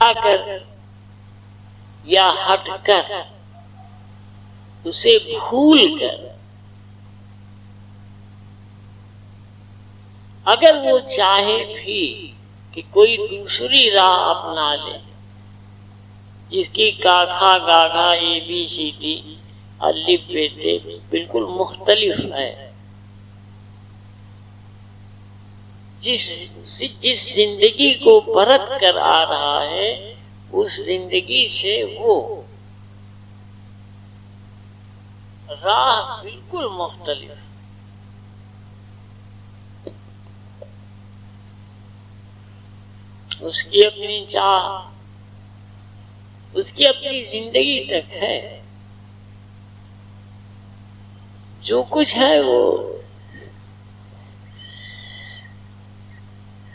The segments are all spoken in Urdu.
آ کر یا ہٹ کر اسے بھول کر اگر وہ چاہے بھی کہ کوئی دوسری راہ اپنا لے جس کی کاکھا گاگھا اے بی سی ڈی الف بے تے بالکل مختلف ہے، جس زندگی کو برت کر آ رہا ہے اس زندگی سے وہ راہ بالکل مختلف، اس کی اپنی چاہ، اس کی اپنی زندگی تک ہے، جو کچھ ہے وہ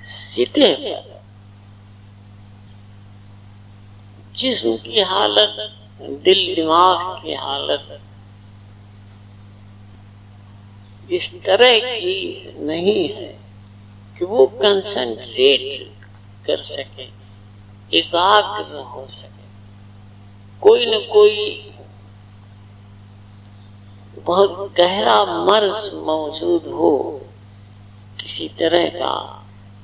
سطح پر جسم کی حالت، دل دماغ کی حالت اس طرح کی نہیں ہے کہ وہ کنسنٹریٹ کر سکے، ایکاگر ہو سکے، کوئی نہ کوئی بہت گہرا مرض موجود ہو کسی طرح کا،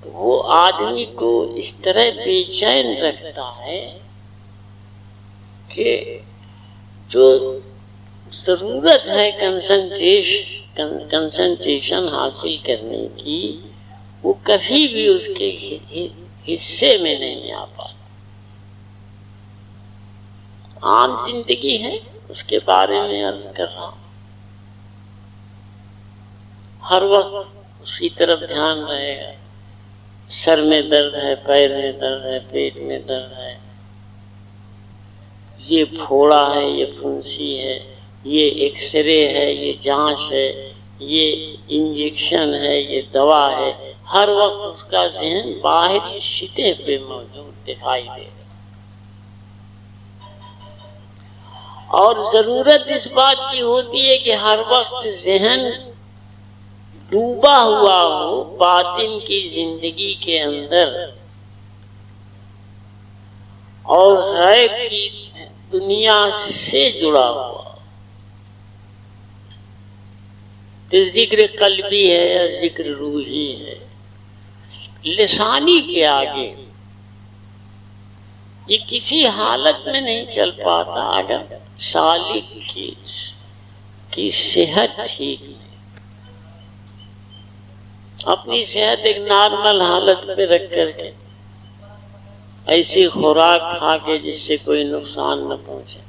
وہ آدمی کو اس طرح بے چین رکھتا ہے کہ جو ضرورت ہے کنسنٹریشن حاصل کرنے کی وہ کبھی بھی اس کے حصے میں نہیں آ پاتا۔ عام زندگی ہے اس کے بارے میں عرض کر رہا ہوں، ہر وقت اسی طرف دھیان رہے گا، سر میں درد ہے، پیر میں درد ہے، پیٹ میں درد ہے، یہ پھوڑا ہے، یہ پھنسی ہے، یہ ایکس رے ہے، یہ جانچ ہے، یہ انجیکشن ہے، یہ دوا ہے، ہر وقت اس کا ذہن باہری سطح پہ موجود دکھائی دے گا، اور ضرورت اس بات کی ہوتی ہے کہ ہر وقت ذہن ڈوبا ہوا ہو باطن کی زندگی کے اندر اور غیب کی دنیا سے جڑا ہوا، پھر ذکر قلبی ہے یا ذکر روحی ہے، لسانی کے آگے یہ کسی حالت میں نہیں چل پاتا اگر سالک کی صحت ٹھیک نہیں، اپنی صحت ایک نارمل حالت پہ رکھ کر کے ایسی خوراک کھا کے جس سے کوئی نقصان نہ پہنچے،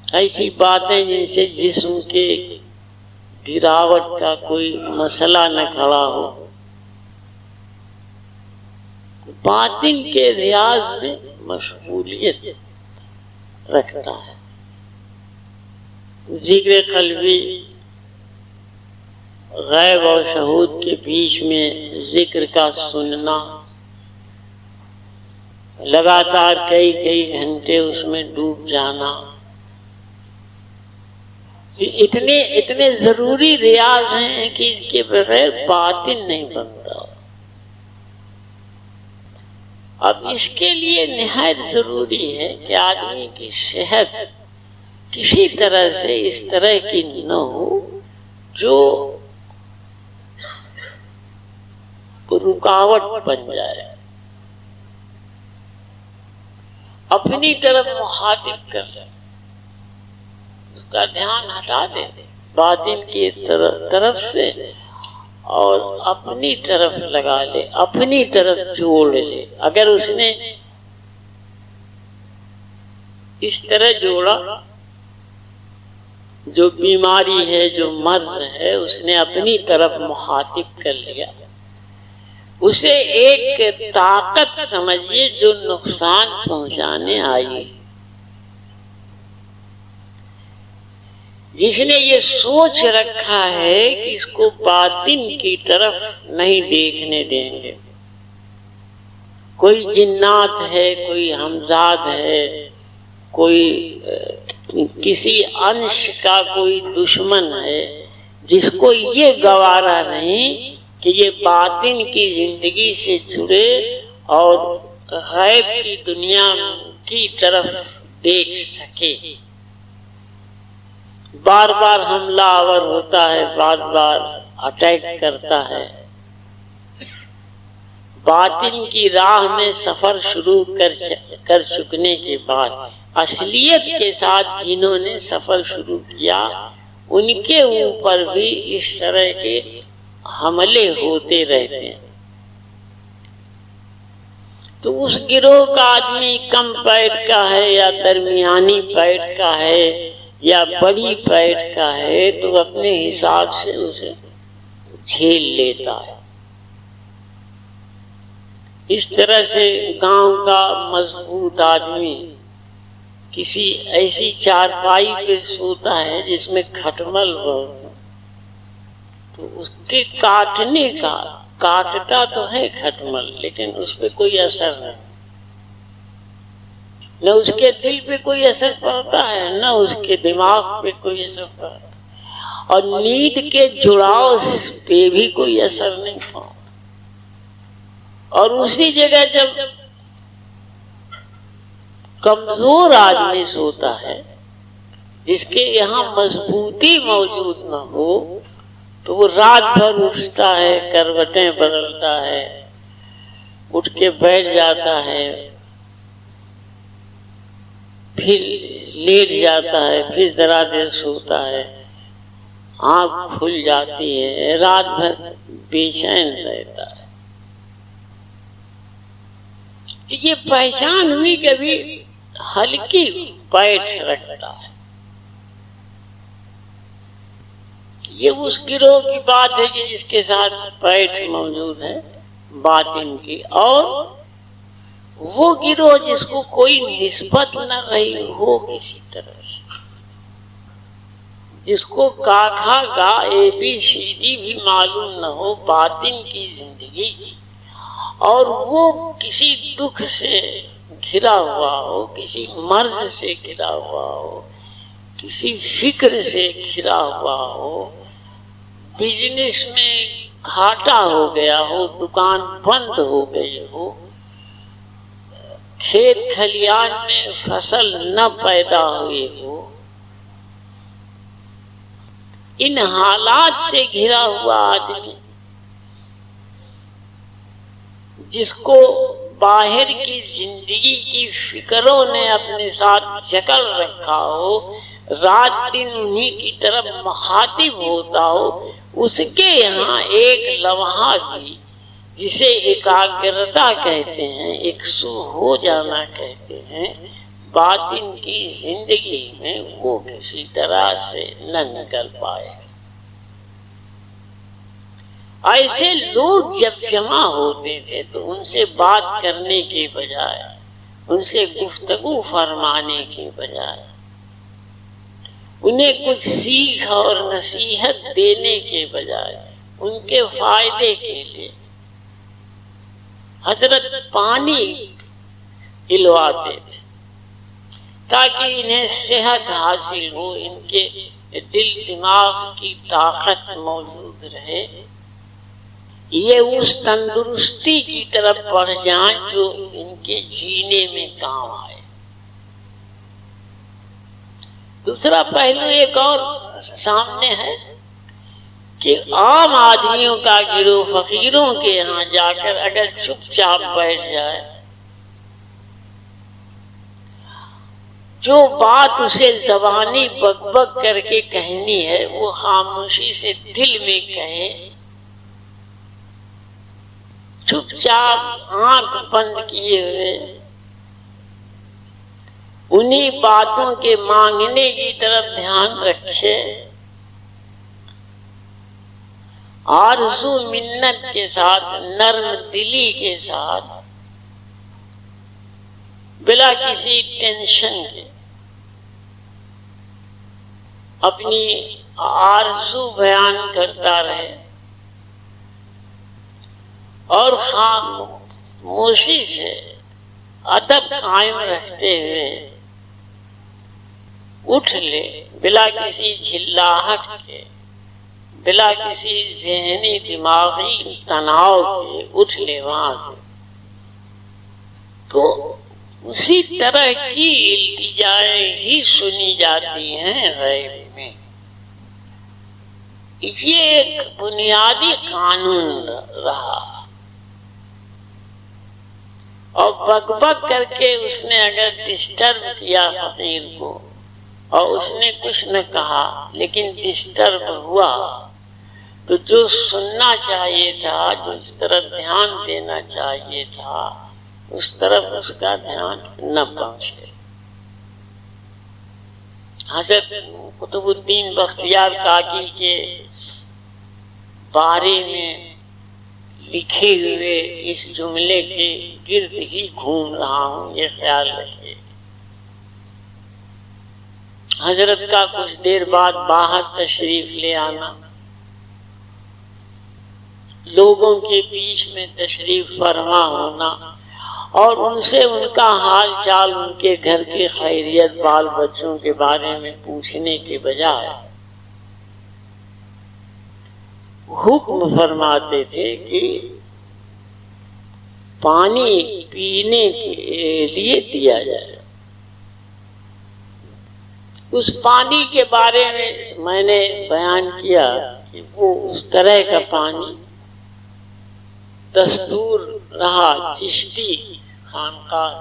ایسی باتیں جن سے جسم کے گراوٹ کا کوئی مسئلہ نہ کھڑا ہو، باطن کے ریاض میں مشغولیت رکھتا ہے، ذکر قلبی غیب اور شہود کے بیچ میں ذکر کا سننا، لگاتار کئی گھنٹے اس میں ڈوب جانا، اتنے ضروری ریاض ہیں کہ اس کے بغیر باطن نہیں بنتا۔ اب اس کے لیے نہایت ضروری ہے کہ آدمی کی صحت کسی طرح سے اس طرح کی نہ ہو جو رکاوٹ بن جائے، اپنی طرف مخاطب کر لے، اس کا دھیان ہٹا دے باطن کی طرف سے اور اپنی طرف لگا لے، اپنی طرف جوڑ لے۔ اگر اس نے اس طرح جوڑا، جو بیماری ہے، جو مرض ہے، اس نے اپنی طرف مخاطب کر لیا، اسے ایک طاقت سمجھیے جو نقصان پہنچانے آئی، جس نے یہ سوچ رکھا ہے کہ اس کو باطن کی طرف نہیں دیکھنے دیں گے، کوئی جنات ہے، کوئی ہمزاد ہے، کوئی کسی انش کا کوئی دشمن ہے، جس کو یہ گوارا نہیں کہ یہ باطن کی زندگی سے جڑے اور غیب کی دنیا کی طرف دیکھ سکے. بار بار حملہ آور ہوتا ہے، بار بار اٹیک کرتا ہے. باطن کی راہ میں سفر شروع کر چکنے کے بعد اصلیت کے ساتھ جنہوں نے سفر شروع کیا ان کے اوپر بھی اس طرح کے حملے ہوتے رہتے ہیں. تو اس گروہ کا آدمی کم پیٹ کا ہے یا درمیانی پیٹ کا ہے یا بڑی پیٹ کا ہے تو اپنے حساب سے اسے جھیل لیتا ہے. اس طرح سے گاؤں کا مضبوط آدمی کسی ایسی چارپائی پہ سوتا ہے جس میں کھٹمل بہت ہو، تو اس کے کاٹنے کا کاٹتا تو ہے کھٹمل، لیکن اس پہ کوئی اثر نہیں. نہ اس کے دل پہ کوئی اثر پڑتا ہے، نہ اس کے دماغ پہ کوئی اثر پڑتا ہے، اور نیند کے جڑاؤ پہ بھی کوئی اثر نہیں پڑتا. اور اسی جگہ جب کمزور آدمی سوتا ہے جس کے یہاں مضبوطی موجود نہ ہو تو وہ رات بھر اٹھتا ہے، کروٹیں بدلتا ہے، اٹھ کے بیٹھ جاتا ہے، پھر لیٹ جاتا ہے، پھر ذرا دیر سوتا ہے، آنکھ کھل جاتی ہے، رات بھر بے چین رہتا ہے. یہ پہچان ہوئی کبھی ہلکی پیٹ رکھتا ہے. یہ اس گروہ کی بات ہے کہ جس کے ساتھ پیٹ موجود ہے باطن کی، اور وہ گروہ جس کو کوئی نسبت نہ رہی ہو کسی طرح سے، جس کو کاکھا گا اے بی سی ڈی بھی معلوم نہ ہو باطن کی زندگی کی، اور وہ کسی دکھ سے گھرا ہوا ہو، کسی مرض سے گھرا ہوا ہو، کسی فکر سے گھرا ہوا ہو، بزنس میں گھاٹا ہو گیا ہو، دکان بند ہو گئی ہو، کھیت کھلیان میں فصل نہ پیدا ہوئی ہو، ان حالات سے گھرا ہوا آدمی جس کو باہر کی زندگی کی فکروں نے اپنے ساتھ جکڑ رکھا ہو، رات دن انہی کی طرف مخاطب ہوتا ہو، اس کے یہاں ایک لمحہ بھی جسے ایکاگرتا کہتے ہیں، ایک سو ہو جانا کہتے ہیں، باطن کی زندگی میں وہ کسی طرح سے نہ نکل پائے. ایسے لوگ جب جمع ہوتے تھے تو ان سے بات کرنے کے بجائے، ان سے گفتگو فرمانے کے بجائے، انہیں کچھ سیکھ اور نصیحت دینے کے بجائے، ان کے فائدے کے لیے حضرت پانی پلواتے تھے تاکہ انہیں صحت حاصل ہو، ان کے دل دماغ کی طاقت موجود رہے، یہ اس تندرستی کی طرف بڑھ جائیں جو ان کے جینے میں کام آئے. دوسرا پہلو ایک اور سامنے ہے کہ عام آدمیوں کا گروہ فقیروں کے یہاں جا کر اگر چپ چاپ بیٹھ جائے، جو بات اسے زبانی بک بک کر کے کہنی ہے وہ خاموشی سے دل میں کہے، چپ چاپ آنکھ بند کیے ہوئے انہی باتوں کے مانگنے کی طرف دھیان رکھے، آرزو منت کے ساتھ، نرم دلی کے ساتھ، بلا کسی ٹینشن کے اپنی آرزو بیان کرتا رہے، اور خاموشی سے ادب قائم رکھتے ہوئے اٹھ لے، بلا کسی جھلاہٹ کے، بلا کسی ذہنی دماغی تناؤ کے اٹھ لے وہاں سے. تو اسی طرح کی التجائیں ہی سنی جاتی ہیں غیب میں. یہ ایک بنیادی قانون رہا. اور بک بک کر کے اس نے اگر ڈسٹرب کیا فقیر کو اور اس نے کچھ نہ کہا لیکن ڈسٹرب ہوا تو جو سننا چاہیے تھا، جو اس طرف دھیان دینا چاہیے تھا، اس طرف اس کا دھیان نہ پہنچے. حضرت قطب الدین بختیار کاکی کے بارے میں لکھے ہوئے اس جملے کے گرد ہی گھوم رہا ہوں، یہ خیال رکھیے. حضرت کا کچھ دیر بعد باہر تشریف لے آنا، لوگوں کے بیچ میں تشریف فرما ہونا اور ان سے ان کا حال چال، ان کے گھر کی خیریت، بال بچوں کے بارے میں پوچھنے کے بجائے حکم فرماتے تھے کہ پانی پینے کے لیے دیا جائے. اس پانی کے بارے میں نے بیان کیا کہ وہ اس طرح کا پانی دستور رہا چشتی خانقاہ،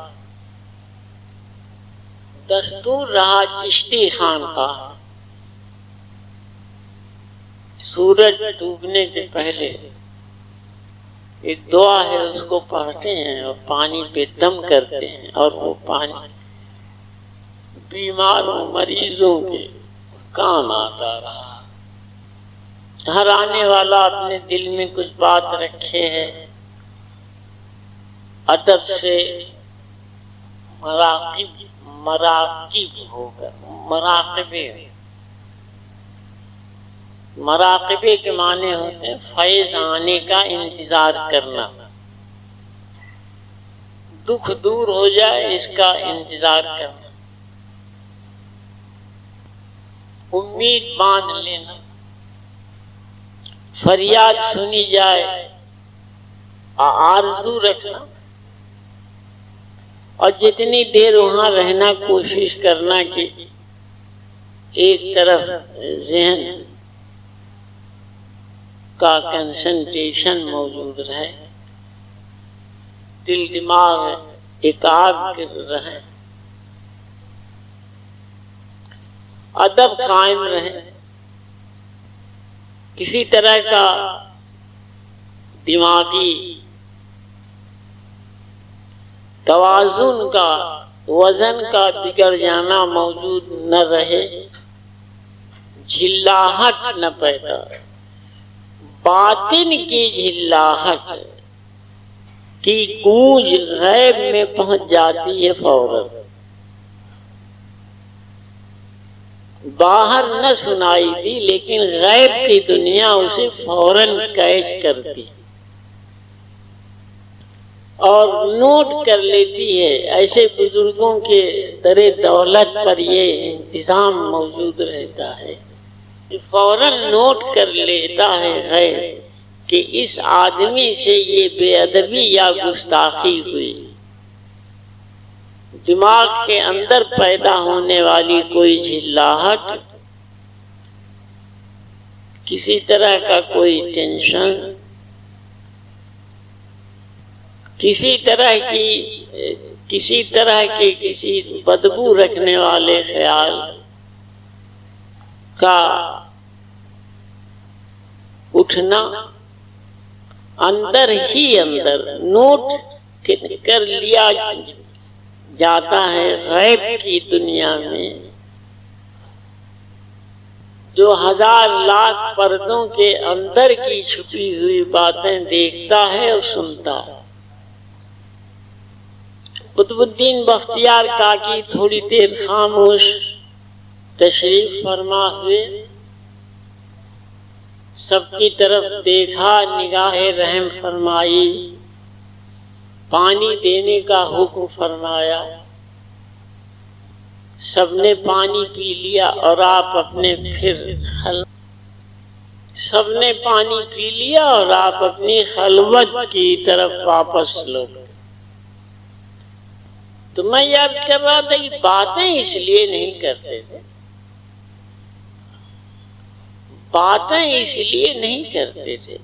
دستور رہا چشتی خانقاہ. سورج ڈوبنے کے پہلے ایک دعا ہے، اس کو پڑھتے ہیں اور پانی پہ دم کرتے ہیں، اور وہ پانی بیماروں مریضوں کے کام آتا رہا. ہر آنے والا اپنے دل میں کچھ بات رکھے ہے، ادب سے مراقب ہوگا. مراقبے کے معنی ہوتے ہیں فیض آنے کا انتظار کرنا، دکھ دور ہو جائے اس کا انتظار کرنا، امید باندھ لینا، فریاد سنی جائے آرزو رکھنا، اور جتنی دیر وہاں رہنا کوشش کرنا کہ ایک طرف ذہن کا کنسنٹریشن موجود رہے، دل دماغ ایکاگر رہے، ادب قائم رہے، کسی طرح کا دماغی توازن کا، وزن کا بگڑ جانا موجود نہ رہے، جھلاہٹ نہ پیدا. باطن کی جھلاہٹ کی گونج غیب میں پہنچ جاتی ہے فوراً، باہر نہ سنائی دی لیکن غیب کی دنیا اسے فوراً کیچ کرتی اور نوٹ کر لیتی ہے. ایسے بزرگوں کے در دولت پر یہ انتظام موجود رہتا ہے کہ فوراً نوٹ کر لیتا ہے غیب کہ اس آدمی سے یہ بے ادبی یا گستاخی ہوئی. دماغ کے اندر پیدا ہونے والی کوئی جھلاہٹ، کسی طرح کا کوئی ٹینشن، کسی طرح کی کسی بدبو رکھنے والے خیال کا اٹھنا اندر ہی اندر نوٹ کر لیا جاتا ہے. غیب کی دنیا میں جو ہزار لاکھ پردوں کے اندر کی چھپی ہوئی باتیں دیکھتا ہے اور سنتا ہے. قطب الدین بختیار کاکی تھوڑی دیر خاموش تشریف فرما ہوئے، سب کی طرف دیکھا، نگاہ رحم فرمائی، پانی دینے کا حکم فرمایا. سب نے پانی پی لیا اور آپ اپنے سب نے پانی پی لیا اور آپ اپنی خلوت کی طرف واپس لوٹ. تو میں یاد کر رہا تھا کہ باتیں اس لیے نہیں کرتے تھے، باتیں اس لیے نہیں کرتے تھے،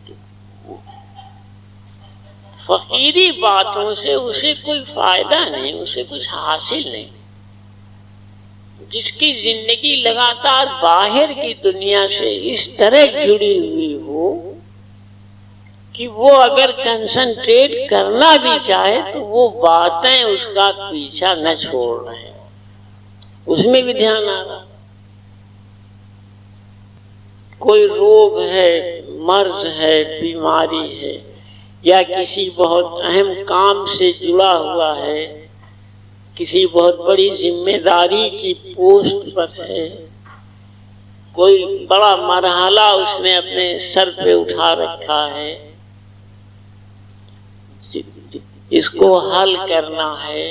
فقیری باتوں سے اسے کوئی فائدہ نہیں، اسے کچھ حاصل نہیں۔ جس کی زندگی لگاتار باہر کی دنیا سے اس طرح جڑی ہوئی ہو کہ وہ اگر کنسنٹریٹ کرنا بھی چاہے تو وہ باتیں اس کا پیچھا نہ چھوڑ رہے ہیں، اس میں بھی دھیان آ رہا۔ کوئی روگ ہے، مرض ہے، بیماری ہے، یا کسی بہت اہم کام سے جڑا ہوا ہے، کسی بہت بڑی ذمہ داری کی پوسٹ پر ہے، کوئی بڑا مرحلہ اس نے اپنے سر پہ اٹھا رکھا ہے، اس کو حل کرنا ہے،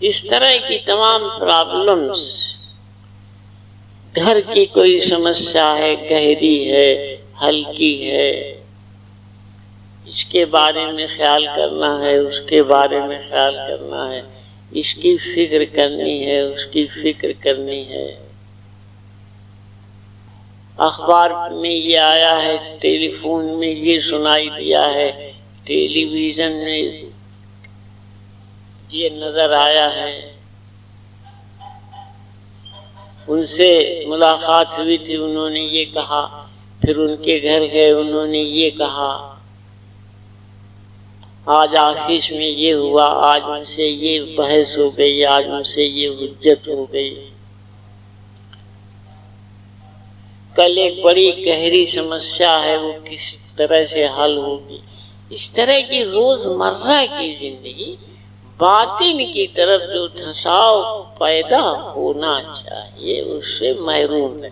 اس طرح کی تمام پرابلمز، گھر کی کوئی سمسیا ہے، گہری ہے، ہلکی ہے، اس کے بارے میں خیال کرنا ہے، اس کے بارے میں خیال کرنا ہے، اس کی فکر کرنی ہے، اس کی فکر کرنی ہے۔ اخبار میں یہ آیا ہے، ٹیلی فون میں یہ سنائی دیا ہے، ٹیلی ویژن میں یہ نظر آیا ہے، ان سے ملاقات ہوئی تھی، انہوں نے یہ کہا، پھر ان کے گھر گئے، انہوں نے یہ کہا، آج آفس میں یہ ہوا، آج ان سے یہ بحث ہو گئی، آج ان سے یہ حجت ہو گئی، کل ایک بڑی گہری سمسیا ہے، وہ کس طرح سے حل ہوگی۔ اس طرح کی روزمرہ کی زندگی باطن کی طرف جو دھساؤ پیدا ہونا چاہیے اس سے محروم ہے۔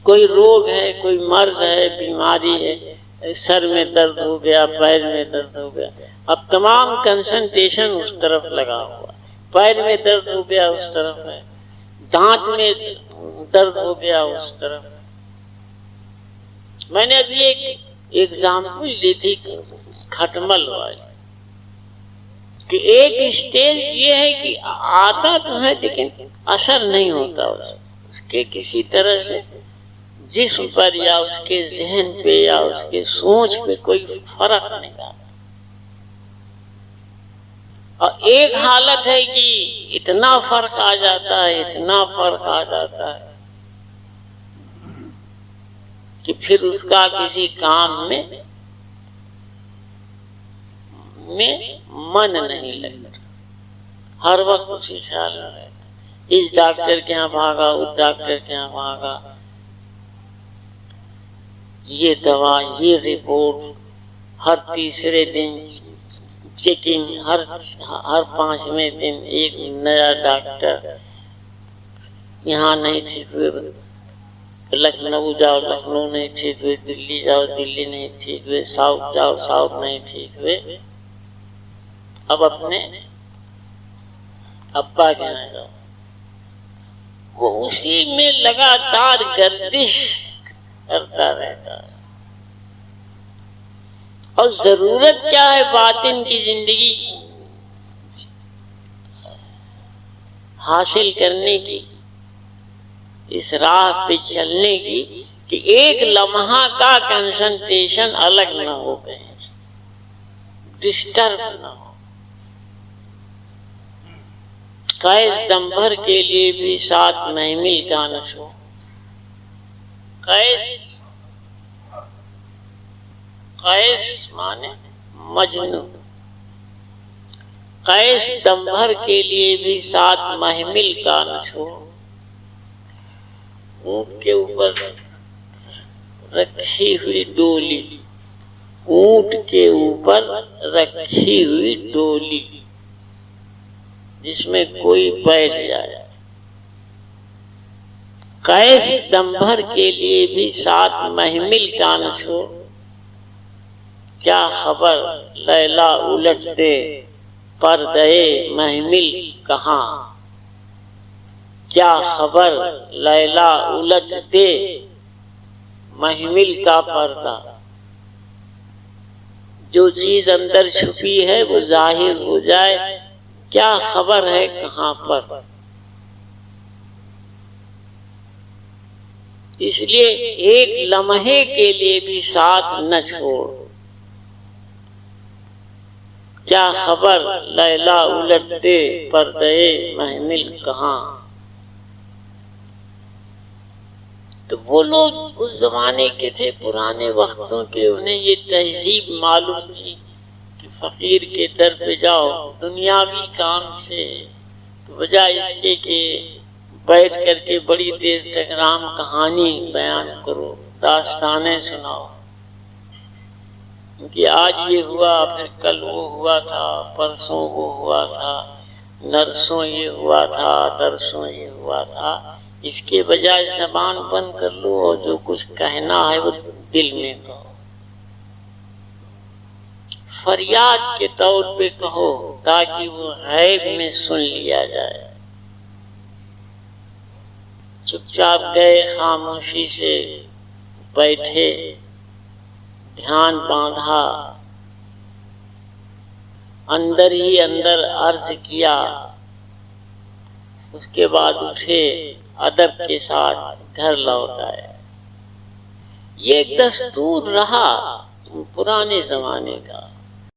کوئی روگ ہے، کوئی مرض ہے، بیماری ہے، سر میں درد ہو گیا، پیر میں درد ہو گیا، اب تمام کنسنٹریشن اس طرف لگا ہوا، پیر میں درد ہو گیا اس طرف ہے، دانت میں درد ہو گیا اس طرف۔ میں نے ابھی ایک ایگزامپل لی تھی کھٹمل والی، کہ ایک اسٹیج یہ ہے کہ آتا تو ہے لیکن اثر نہیں ہوتا اس کے کسی طرح سے جسم پر یا اس کے ذہن پہ یا اس کے سوچ پہ کوئی فرق نہیں آتا۔ اور ایک حالت ہے کہ اتنا فرق آ جاتا ہے، اتنا فرق آ جاتا ہے کہ پھر اس کا کسی کام میں من نہیں لگتا، ہر وقت اسی خیال میں رہتا، اس ڈاکٹر کے یہاں بھاگا، اس ڈاکٹر کے یہاں بھاگا، یہ دوا، یہ رپورٹ، ہر تیسرے دن چیکنگ، ہر 5ویں دن ایک نیا ڈاکٹر، یہاں نہیں ٹھیک ہوئے لکھنؤ جاؤ، لکھنؤ نہیں ٹھیک ہوئے، دلی جاؤ، دلی نہیں ٹھیک ہوئے، ساؤتھ جاؤ، ساؤتھ نہیں ٹھیک ہوئے، اب اپنے ابا کے یہاں جاؤ۔ وہ اسی میں لگاتار گردش کرتا رہتا ہے۔ اور ضرورت کیا ہے باطن کی زندگی حاصل کرنے کی، اس راہ پہ چلنے کی، کہ ایک لمحہ کا کنسنٹریشن الگ نہ ہو گئے، ڈسٹرب نہ ہو۔ قیس دم بھر کے لیے بھی ساتھ محمل کا نشو، قیس مانے مجنون، قیس دم بھر کے لیے بھی ساتھ محمل کا نشو، اونٹ کے اوپر رکھی ہوئی ڈولی، اونٹ کے اوپر رکھی ہوئی ڈولی جس میں کوئی بیٹھ جائے، قیس دم بھر کے لیے بھی ساتھ محمل کا نہ چھوڑ، کیا خبر لیلا الٹ دے پردے محمل کہاں، کیا خبر لیلا الٹ دے محمل کا پردہ، جو چیز اندر چھپی ہے وہ ظاہر ہو جائے، کیا خبر ہے کہاں پر۔ اس لیے ایک لمحے کے لیے بھی ساتھ نہ چھوڑ، کیا خبر لیلا الٹ دے پردے محمل کہاں۔ تو وہ لوگ اس زمانے کے تھے، پرانے وقتوں کے، انہیں یہ تہذیب معلوم تھی کہ فقیر کے در پہ جاؤ دنیاوی کام سے، بجائے اس کے کہ بیٹھ کر کے بڑی دیر تک رام کہانی بیان کرو، داستانیں سناؤ کہ آج یہ ہوا، پھر کل وہ ہوا تھا، پرسوں وہ ہوا تھا، نرسوں یہ ہوا تھا، درسوں یہ ہوا تھا۔ اس کے بجائے زبان بند کر لو اور جو کچھ کہنا ہے وہ دل میں کہو، فریاد کے طور پہ کہو تاکہ وہ غیب میں سن لیا جائے۔ چپ چاپ گئے، خاموشی سے بیٹھے، دھیان باندھا، اندر ہی اندر عرض کیا، اس کے بعد اٹھے، ادب کے ساتھ گھر لوٹ آئے۔ یہ ایک دستور رہا پرانے زمانے کا۔